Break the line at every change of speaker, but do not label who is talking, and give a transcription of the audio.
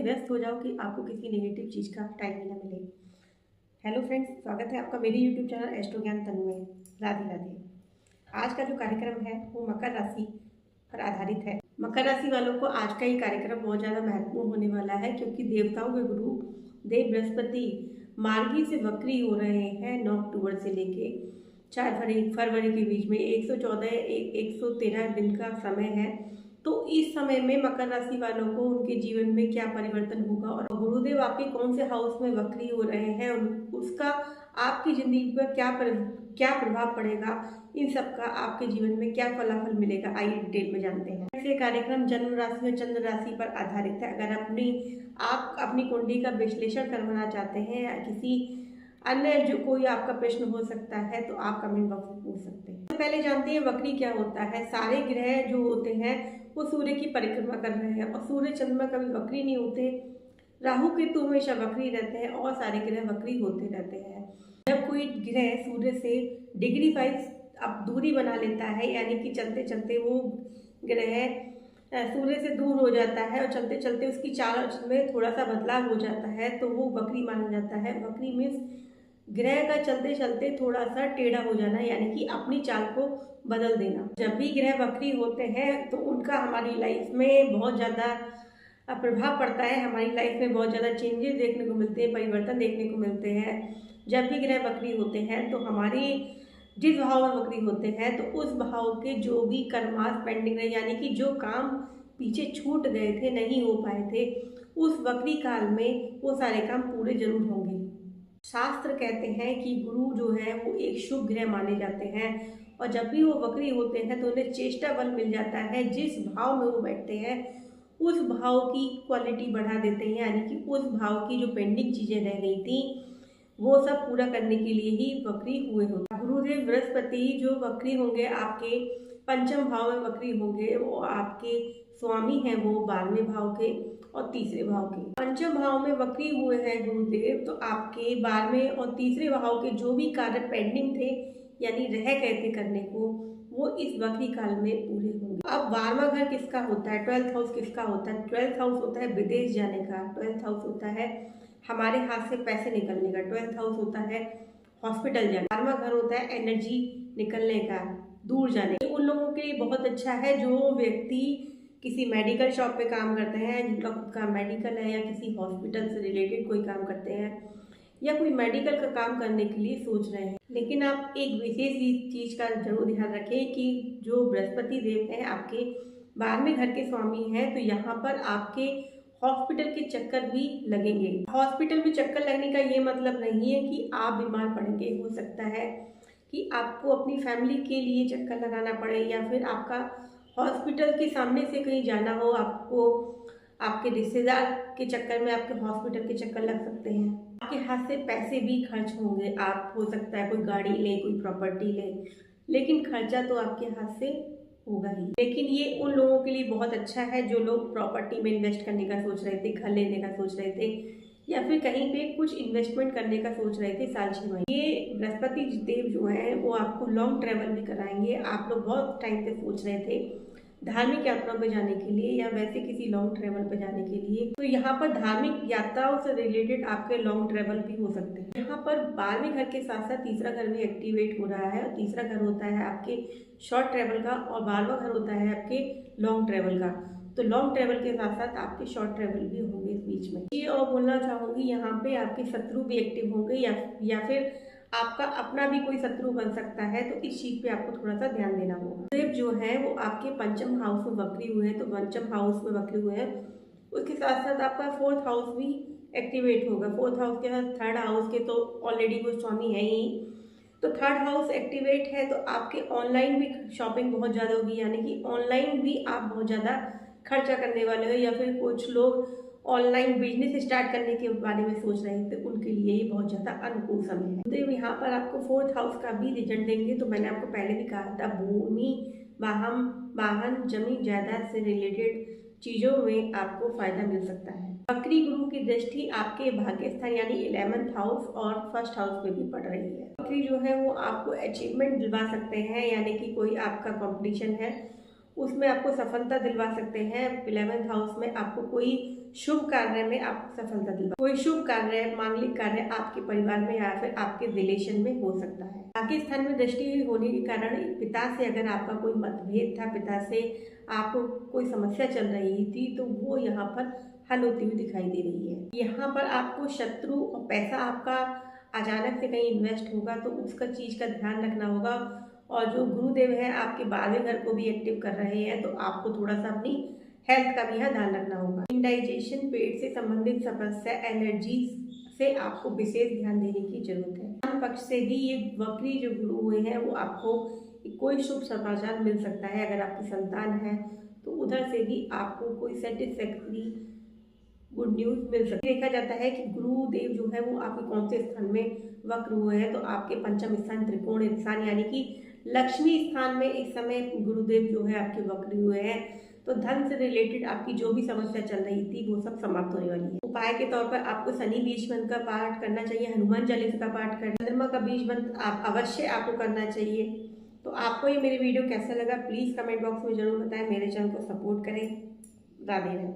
में व्यस्त हो जाओ कि आपको किसी नेगेटिव चीज़ का टाइम ही ना मिले। हेलो फ्रेंड्स, स्वागत है आपका मेरे यूट्यूब चैनल एस्ट्रो ज्ञान तनु में। राधे राधे। आज का जो कार्यक्रम है वो मकर राशि पर आधारित है। मकर राशि वालों को आज का ये कार्यक्रम बहुत ज़्यादा महत्वपूर्ण होने वाला है, क्योंकि देवताओं के गुरु देव बृहस्पति मार्गी से वक्री हो रहे हैं 9 अक्टूबर से लेके 4 फरवरी के बीच में 113 दिन का समय है। तो इस समय में मकर राशि वालों को उनके जीवन में क्या परिवर्तन होगा और गुरुदेव आपके कौन से हाउस में वक्री हो रहे हैं, उसका आपकी जिंदगी पर क्या प्रभाव पड़ेगा, इन सब का आपके जीवन में क्या फलाफल मिलेगा, आइए डिटेल में जानते हैं। ऐसे कार्यक्रम जन्म राशि और चंद्र राशि पर आधारित है। अगर आप अपनी कुंडली का विश्लेषण करवाना चाहते हैं या किसी अन्य जो कोई आपका प्रश्न हो सकता है तो आप कमेंट बॉक्स में पूछ सकते हैं। तो पहले जानते हैं वक्री क्या होता है। सारे ग्रह जो होते हैं वो सूर्य की परिक्रमा कर रहे हैं और सूर्य चंद्रमा कभी वक्री नहीं होते। राहु केतु हमेशा वक्री रहते हैं और सारे ग्रह वक्री होते रहते हैं। जब कोई ग्रह सूर्य से डिग्री वाइज अब दूरी बना लेता है, यानी कि चलते चलते वो ग्रह सूर्य से दूर हो जाता है और चलते चलते उसकी चाल में थोड़ा सा बदलाव हो जाता है, तो वो वक्री माना जाता है। वक्री मीन्स ग्रह का चलते चलते थोड़ा सा टेढ़ा हो जाना, यानी कि अपनी चाल को बदल देना। जब भी ग्रह वक्री होते हैं तो उनका हमारी लाइफ में बहुत ज़्यादा प्रभाव पड़ता है। हमारी लाइफ में बहुत ज़्यादा चेंजेस देखने को मिलते हैं, परिवर्तन देखने को मिलते हैं। जब भी ग्रह वक्री होते हैं तो हमारी जिस भाव में वक्री होते हैं तो उस भाव के जो भी कर्मास पेंडिंग रहे, यानी कि जो काम पीछे छूट गए थे, नहीं हो पाए थे, उस वक्री काल में वो सारे काम पूरे जरूर होंगे। शास्त्र कहते हैं कि गुरु जो है वो एक शुभ ग्रह माने जाते हैं और जब भी वो वक्री होते हैं तो उन्हें चेष्टा बल मिल जाता है। जिस भाव में वो बैठते हैं उस भाव की क्वालिटी बढ़ा देते हैं, यानी कि उस भाव की जो पेंडिंग चीज़ें रह गई थी वो सब पूरा करने के लिए ही वक्री हुए होते हैं। गुरुदेव बृहस्पति जो वक्री होंगे आपके पंचम भाव में वक्री होंगे, वो आपके स्वामी हैं वो 12वें भाव के और तीसरे भाव के। पंचम भाव में वक्री हुए हैं गुरुदेव, तो आपके 12वें और तीसरे भाव के जो भी कार्य पेंडिंग थे, यानी रह गए थे करने को, वो इस वक्री काल में पूरे होंगे। अब 12वां घर किसका होता है, 12th हाउस किसका होता है। 12th हाउस होता है विदेश जाने का, 12th हाउस होता है हमारे हाथ से पैसे निकलने का, 12th हाउस होता है हॉस्पिटल जाने। 12वां घर होता है एनर्जी निकलने का, दूर जाने का। उन लोगों के लिए बहुत अच्छा है जो व्यक्ति किसी मेडिकल शॉप पे काम करते हैं, जिनका खुद का मेडिकल है, या किसी हॉस्पिटल से रिलेटेड कोई काम करते हैं, या कोई मेडिकल का काम करने के लिए सोच रहे हैं। लेकिन आप एक विशेष चीज़ का जरूर ध्यान रखें कि जो बृहस्पति देव हैं आपके 12वें घर के स्वामी हैं, तो यहाँ पर आपके हॉस्पिटल के चक्कर भी लगेंगे। हॉस्पिटल में चक्कर लगने का ये मतलब नहीं है कि आप बीमार पड़ेंगे। हो सकता है कि आपको अपनी फैमिली के लिए चक्कर लगाना पड़े, या फिर आपका हॉस्पिटल के सामने से कहीं जाना हो, आपको आपके रिश्तेदार के चक्कर में आपके हॉस्पिटल के चक्कर लग सकते हैं। आपके हाथ से पैसे भी खर्च होंगे। आप हो सकता है कोई गाड़ी ले, कोई प्रॉपर्टी ले, लेकिन खर्चा तो आपके हाथ से होगा ही। लेकिन ये उन लोगों के लिए बहुत अच्छा है जो लोग प्रॉपर्टी में इन्वेस्ट करने का सोच रहे थे, घर लेने का सोच रहे थे, या फिर कहीं पे कुछ इन्वेस्टमेंट करने का सोच रहे थे साल 6 महीने। ये बृहस्पति देव जो हैं वो आपको लॉन्ग ट्रैवल भी कराएंगे। आप लोग बहुत टाइम से सोच रहे थे धार्मिक यात्राओं पे जाने के लिए या वैसे किसी लॉन्ग ट्रैवल पे जाने के लिए, तो यहाँ पर धार्मिक यात्राओं से रिलेटेड आपके लॉन्ग ट्रैवल भी हो सकते हैं। यहाँ पर 12वें घर के साथ साथ तीसरा घर भी एक्टिवेट हो रहा है, और तीसरा घर होता है आपके शॉर्ट ट्रैवल का और 12वां घर होता है आपके लॉन्ग ट्रैवल का। तो लॉन्ग ट्रैवल के साथ साथ आपके शॉर्ट ट्रैवल भी होंगे इस बीच में। ये और बोलना चाहूँगी, यहाँ पे आपके शत्रु भी एक्टिव होंगे, या फिर आपका अपना भी कोई शत्रु बन सकता है, तो इस चीज पे आपको थोड़ा सा ध्यान देना होगा। देव जो है वो आपके पंचम हाउस में वक्री हुए हैं, तो पंचम हाउस में वक्री हुए हैं, उसके साथ साथ आपका 4th हाउस भी एक्टिवेट होगा। 4th हाउस के साथ 3rd हाउस के तो ऑलरेडी वो स्वामी है ही, तो 3rd हाउस एक्टिवेट है, तो आपके ऑनलाइन भी शॉपिंग बहुत ज़्यादा होगी, यानी कि ऑनलाइन भी आप बहुत ज़्यादा खर्चा करने वाले हो, या फिर कुछ लोग ऑनलाइन बिजनेस स्टार्ट करने के बारे में सोच रहे थे, उनके लिए ये बहुत ज़्यादा अनुकूल समय है। तो यहाँ पर आपको 4th हाउस का भी रिजल्ट देंगे। तो मैंने आपको पहले भी कहा था, भूमि वाहन जमीन जायदाद से रिलेटेड चीज़ों में आपको फायदा मिल सकता है। वक्री गुरु की दृष्टि आपके भाग्य स्थान यानी 11th हाउस और 1st हाउस में भी पड़ रही है। वक्री जो है वो आपको अचीवमेंट दिलवा सकते हैं, यानी कि कोई आपका कॉम्पिटिशन है उसमें आपको सफलता दिलवा सकते हैं। 11th हाउस में आपको कोई शुभ कार्य में आपको सफलता दिलवा, कोई शुभ कार्य, मांगलिक कार्य आपके परिवार में या फिर आपके रिलेशन में हो सकता है। पाकिस्तान में दृष्टि होने के कारण पिता से अगर आपका कोई मतभेद था, पिता से आपको कोई समस्या चल रही थी, तो वो यहाँ पर हल होती हुई दिखाई दे रही है। यहाँ पर आपको शत्रु और पैसा आपका अचानक से कहीं इन्वेस्ट होगा तो उसका चीज़ का ध्यान रखना होगा। और जो गुरुदेव है आपके 12वें घर को भी एक्टिव कर रहे हैं, तो आपको थोड़ा सा अपनी हेल्थ का भी यहाँ ध्यान रखना होगा। इंडाइजेशन, पेट से संबंधित समस्या, एलर्जी से आपको विशेष ध्यान देने की जरूरत है। धन पक्ष से भी ये वक्री जो गुरु हुए हैं वो आपको कोई शुभ समाचार मिल सकता है। अगर आपकी संतान है तो उधर से भी आपको कोई सेटिस्फैक्ट्री गुड न्यूज मिल सकती है। देखा जाता है कि गुरुदेव जो है वो आपके कौन से स्थान में वक्र हुए हैं, तो आपके पंचम स्थान, त्रिकोण स्थान यानी कि लक्ष्मी स्थान में इस समय गुरुदेव जो है आपके वक्र हुए हैं। तो धन से रिलेटेड आपकी जो भी समस्या चल रही थी वो सब समाप्त होने वाली है। उपाय के तौर पर आपको शनि बीज मंत्र का पाठ करना चाहिए, हनुमान चालीसा का पाठ करना, चंद्रमा का बीज मंत्र आप अवश्य आपको करना चाहिए। तो आपको ये मेरी वीडियो कैसा लगा प्लीज़ कमेंट बॉक्स में जरूर बताएं। मेरे चैनल को सपोर्ट करें। राधे राधे।